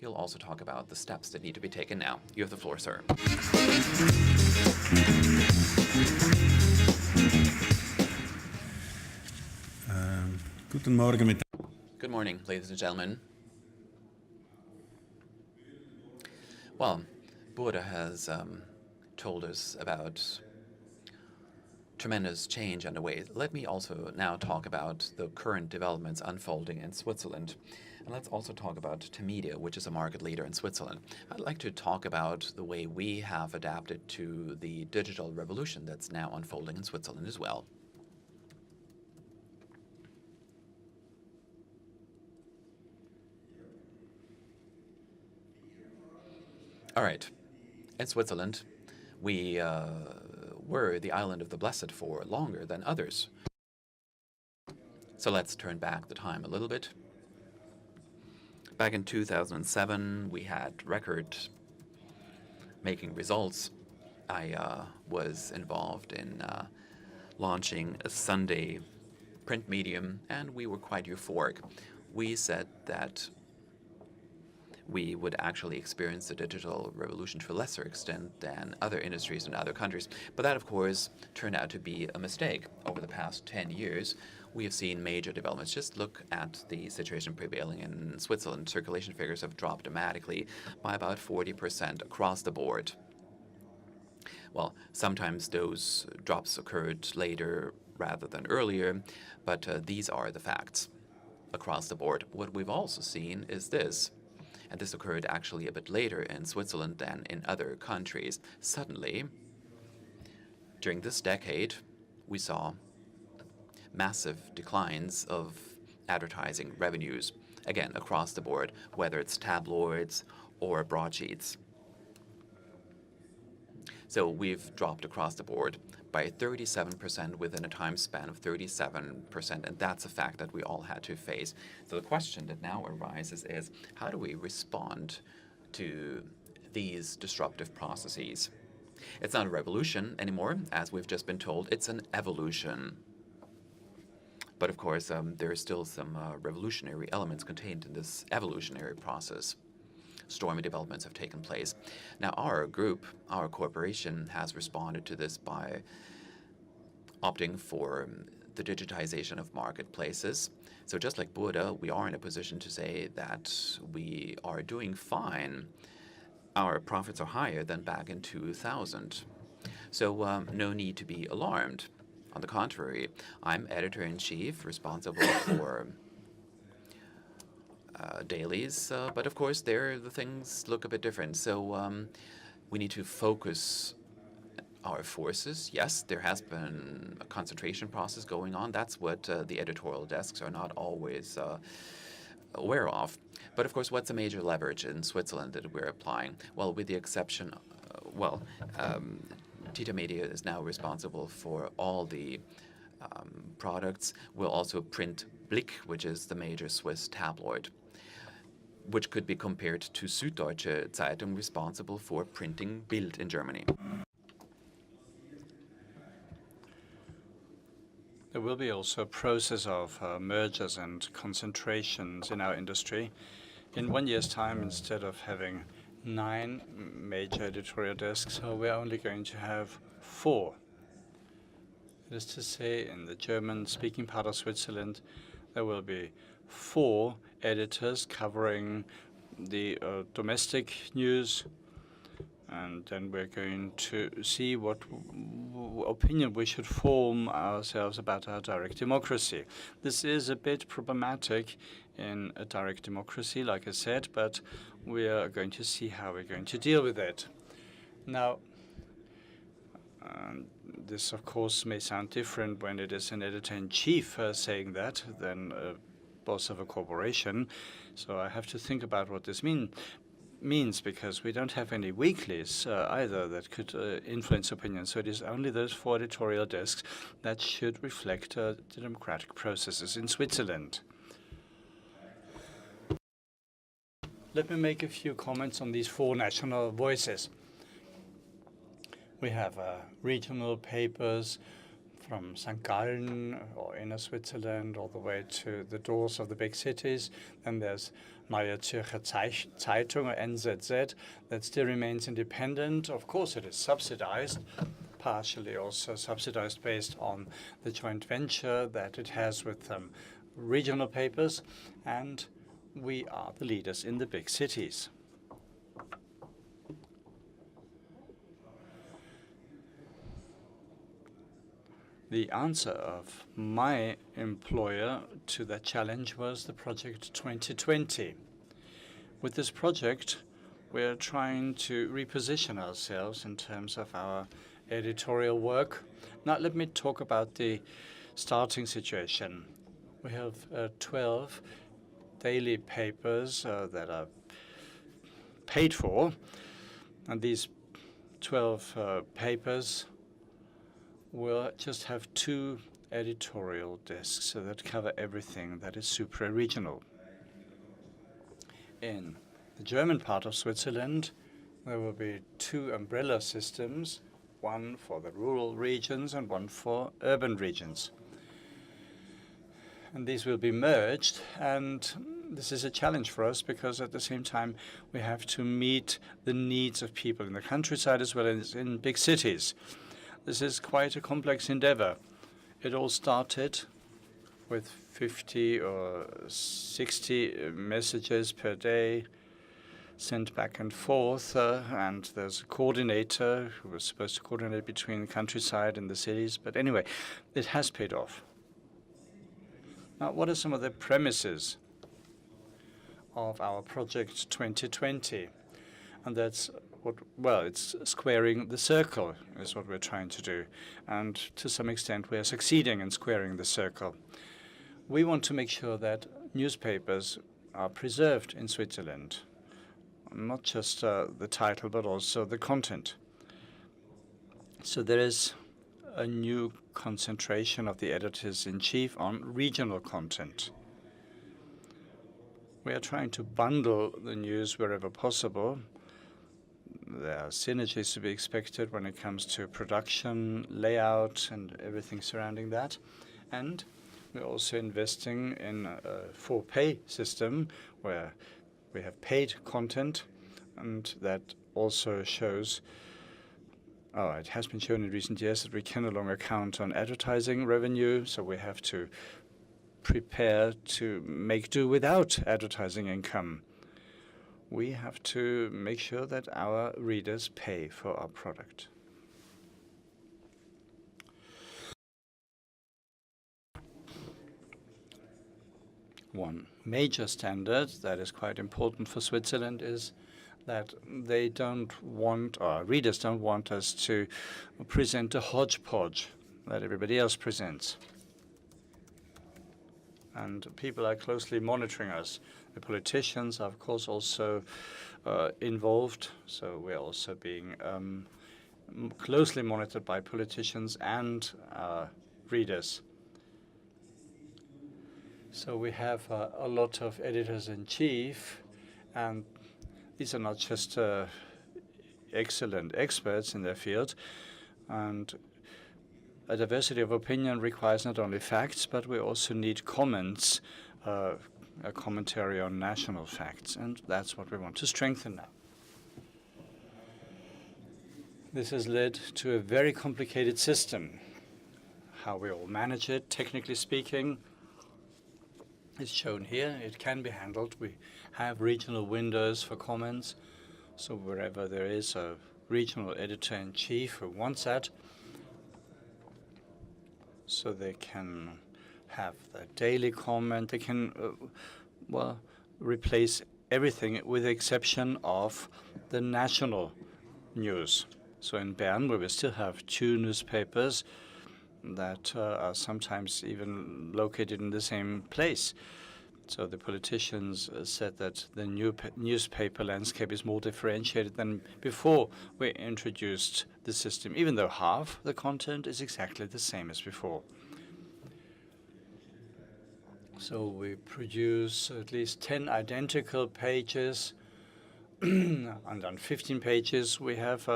He'll also talk about the steps that need to be taken now. You have the floor, sir. Guten Morgen. Good morning, ladies and gentlemen. Well, Buddha has told us about tremendous change underway. Let me also now talk about the current developments unfolding in Switzerland. And let's also talk about Tamedia, which is a market leader in Switzerland. I'd like to talk about the way we have adapted to the digital revolution that's now unfolding in Switzerland as well. All right. In Switzerland, we were the island of the blessed for longer than others. So let's turn back the time a little bit. Back in 2007, we had record-making results. I was involved in launching a Sunday print medium, and we were quite euphoric. We said that we would actually experience the digital revolution to a lesser extent than other industries in other countries. But that, of course, turned out to be a mistake. Over the past 10 years, we have seen major developments. Just look at the situation prevailing in Switzerland. Circulation figures have dropped dramatically by about 40% across the board. Well, sometimes those drops occurred later rather than earlier, but these are the facts across the board. What we've also seen is this. And this occurred actually a bit later in Switzerland than in other countries. Suddenly, during this decade, we saw massive declines of advertising revenues, again, across the board, whether it's tabloids or broadsheets. So we've dropped across the board by 37% within a time span of 37%, and that's a fact that we all had to face. So the question that now arises is, how do we respond to these disruptive processes? It's not a revolution anymore, as we've just been told, it's an evolution. But of course, there are still some revolutionary elements contained in this evolutionary process. Stormy developments have taken place. Now, our group, our corporation, has responded to this by opting for the digitization of marketplaces. So just like Buddha, we are in a position to say that we are doing fine. Our profits are higher than back in 2000. So no need to be alarmed. On the contrary, I'm editor-in-chief, responsible for dailies, but of course there the things look a bit different. So we need to focus our forces. Yes, there has been a concentration process going on. That's what the editorial desks are not always aware of. But of course, what's a major leverage in Switzerland that we're applying? Well, with the exception, Tamedia is now responsible for all the products. We'll also print Blick, which is the major Swiss tabloid, which could be compared to Süddeutsche Zeitung, responsible for printing Bild in Germany. There will be also a process of mergers and concentrations in our industry. In 1 year's time, instead of having 9 major editorial desks, we're only going to have 4. That is to say, in the German-speaking part of Switzerland, there will be 4 editors covering the domestic news, and then we're going to see what opinion we should form ourselves about our direct democracy. This is a bit problematic in a direct democracy, like I said, but we are going to see how we're going to deal with it. Now, this, of course, may sound different when it is an editor-in-chief saying that than a boss of a corporation. So I have to think about what this means, because we don't have any weeklies either that could influence opinion. So it is only those 4 editorial desks that should reflect the democratic processes in Switzerland. Let me make a few comments on these 4 national voices. We have regional papers from St. Gallen or inner Switzerland all the way to the doors of the big cities. Then there's Neue Zürcher Zeitung, or NZZ, that still remains independent. Of course, it is subsidized, partially also subsidized based on the joint venture that it has with regional papers, and we are the leaders in the big cities. The answer of my employer to that challenge was the project 2020. With this project, we're trying to reposition ourselves in terms of our editorial work. Now, let me talk about the starting situation. We have 12 daily papers that are paid for, and these 12 papers will just have 2 editorial desks that cover everything that is supra-regional. In the German part of Switzerland, there will be 2 umbrella systems, one for the rural regions and one for urban regions. And these will be merged, and this is a challenge for us because at the same time we have to meet the needs of people in the countryside as well as in big cities. This is quite a complex endeavor. It all started with 50 or 60 messages per day sent back and forth, and there's a coordinator who was supposed to coordinate between the countryside and the cities. But anyway, it has paid off. Now, what are some of the premises of our project 2020? And that's it's squaring the circle is what we're trying to do. And to some extent, we are succeeding in squaring the circle. We want to make sure that newspapers are preserved in Switzerland, not just the title, but also the content. So there is a new concentration of the editors-in-chief on regional content. We are trying to bundle the news wherever possible. There are synergies to be expected when it comes to production, layout, and everything surrounding that. And we're also investing in a for-pay system where we have paid content, and that also shows, it has been shown in recent years that we can no longer count on advertising revenue, so we have to prepare to make do without advertising income. We have to make sure that our readers pay for our product. One major standard that is quite important for Switzerland is that they don't want, or readers don't want us to present a hodgepodge that everybody else presents. And people are closely monitoring us. The politicians are, of course, also involved, so we're also being closely monitored by politicians and readers. So we have a lot of editors-in-chief, and these are not just excellent experts in their field. And a diversity of opinion requires not only facts, but we also need comments, a commentary on national facts, and that's what we want to strengthen now. This has led to a very complicated system. How we all manage it, technically speaking, is shown here. It can be handled. We have regional windows for comments, so wherever there is a regional editor-in-chief who wants that, so they can have the daily comment. They can, replace everything with the exception of the national news. So in Bern, where we still have 2 newspapers that are sometimes even located in the same place. So the politicians said that the new newspaper landscape is more differentiated than before we introduced the system, even though half the content is exactly the same as before. So we produce at least 10 identical pages, and on 15 pages we have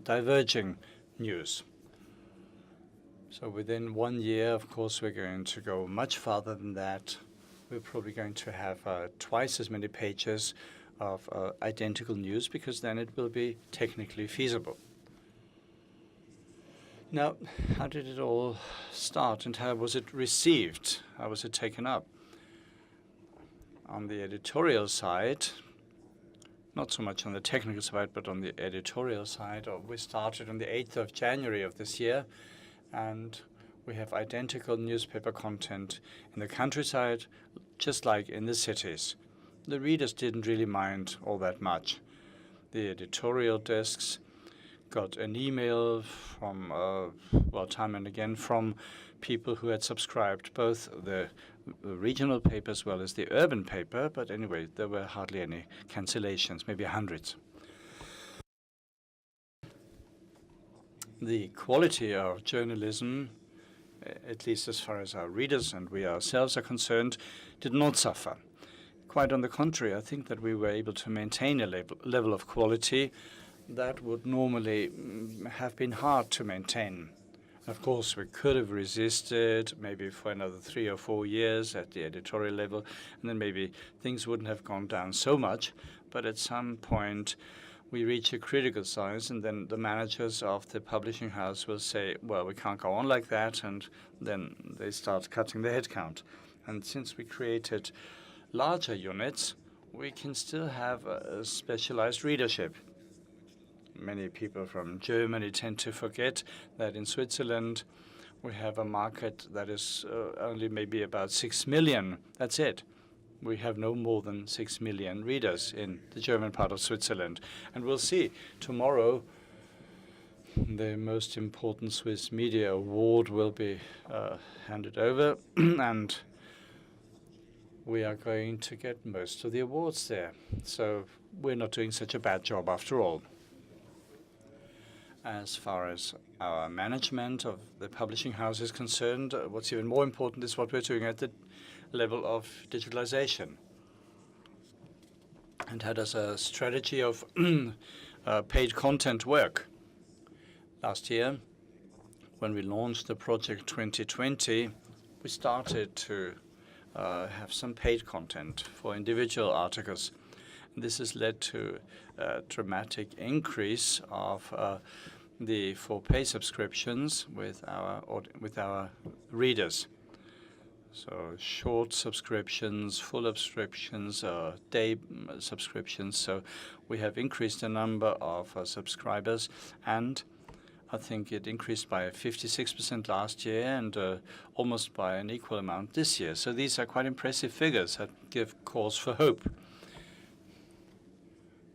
diverging news. So within 1 year, of course, we're going to go much farther than that. we're probably going to have twice as many pages of identical news, because then it will be technically feasible. Now, how did it all start, and how was it received? How was it taken up? On the editorial side, not so much on the technical side, but on the editorial side, we started on the 8th of January of this year, and we have identical newspaper content in the countryside, just like in the cities. The readers didn't really mind all that much. The editorial desks got an email from, well, time and again, from people who had subscribed both the regional paper as well as the urban paper, but anyway, there were hardly any cancellations, maybe hundreds. The quality of journalism, at least as far as our readers and we ourselves are concerned, did not suffer. Quite on the contrary, I think that we were able to maintain a level of quality that would normally have been hard to maintain. Of course, we could have resisted maybe for another 3 or 4 years at the editorial level, and then maybe things wouldn't have gone down so much. But at some point, we reach a critical size, and then the managers of the publishing house will say, well, we can't go on like that, and then they start cutting the headcount. And since we created larger units, we can still have a specialized readership. Many people from Germany tend to forget that in Switzerland we have a market that is only maybe about 6 million. That's it. We have no more than 6 million readers in the German part of Switzerland. And we'll see tomorrow the most important Swiss media award will be handed over, and we are going to get most of the awards there. So we're not doing such a bad job after all. As far as our management of the publishing house is concerned, what's even more important is what we're doing at the level of digitalization. And how does a strategy of paid content work? Last year, when we launched the project 2020, we started to have some paid content for individual articles. This has led to a dramatic increase of the for-pay subscriptions with our readers. So short subscriptions, full subscriptions, day subscriptions. So we have increased the number of subscribers, and I think it increased by 56% last year and almost by an equal amount this year. So these are quite impressive figures that give cause for hope.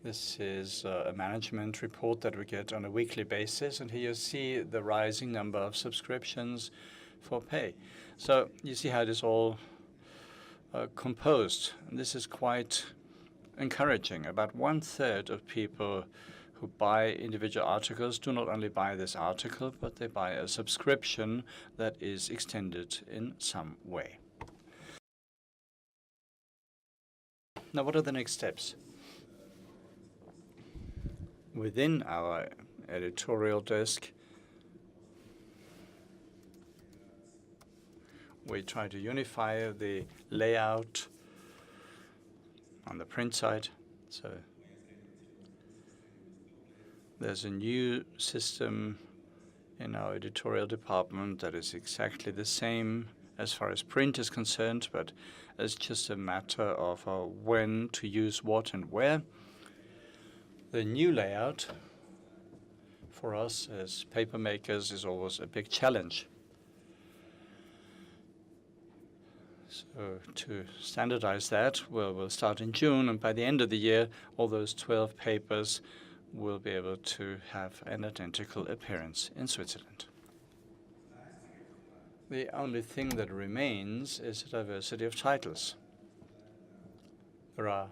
This is a management report that we get on a weekly basis, and here you see the rising number of subscriptions for pay. So you see how it is all composed. And this is quite encouraging. About 1/3 of people who buy individual articles do not only buy this article, but they buy a subscription that is extended in some way. Now, what are the next steps? Within our editorial desk, we try to unify the layout on the print side. So there's a new system in our editorial department that is exactly the same as far as print is concerned, but it's just a matter of when to use what and where. The new layout for us as paper makers is always a big challenge. So to standardize that, we'll start in June, and by the end of the year, all those 12 papers will be able to have an identical appearance in Switzerland. The only thing that remains is a diversity of titles. There are,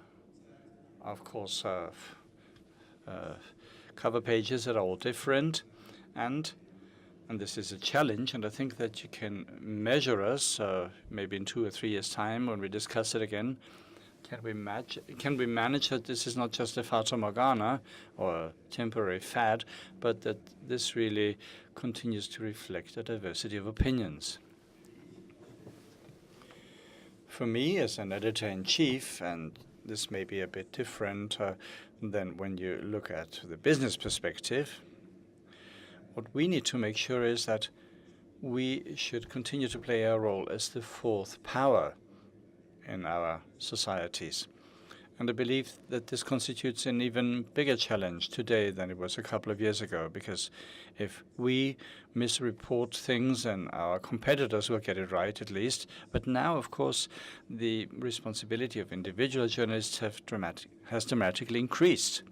of course, cover pages that are all different, and this is a challenge, and I think that you can measure us maybe in 2 or 3 years' time when we discuss it again. Can we manage that this is not just a fata morgana or a temporary fad, but that this really continues to reflect a diversity of opinions? For me, as an editor-in-chief, and this may be a bit different than when you look at the business perspective, what we need to make sure is that we should continue to play our role as the fourth power in our societies. And I believe that this constitutes an even bigger challenge today than it was a couple of years ago, because if we misreport things, then our competitors will get it right at least. But now, of course, the responsibility of individual journalists has dramatically increased.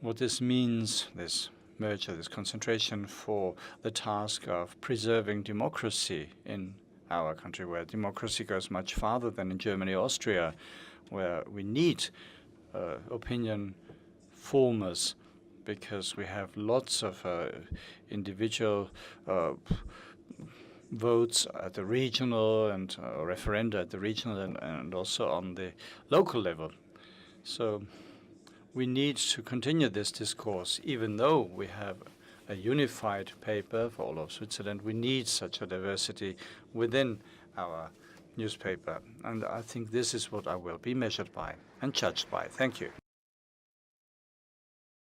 What this means, this merger, this concentration for the task of preserving democracy in our country, where democracy goes much farther than in Germany or Austria, where we need opinion formers, because we have lots of individual votes at the regional and referenda at the regional and also on the local level. So we need to continue this discourse. Even though we have a unified paper for all of Switzerland, we need such a diversity within our newspaper. And I think this is what I will be measured by and judged by. Thank you.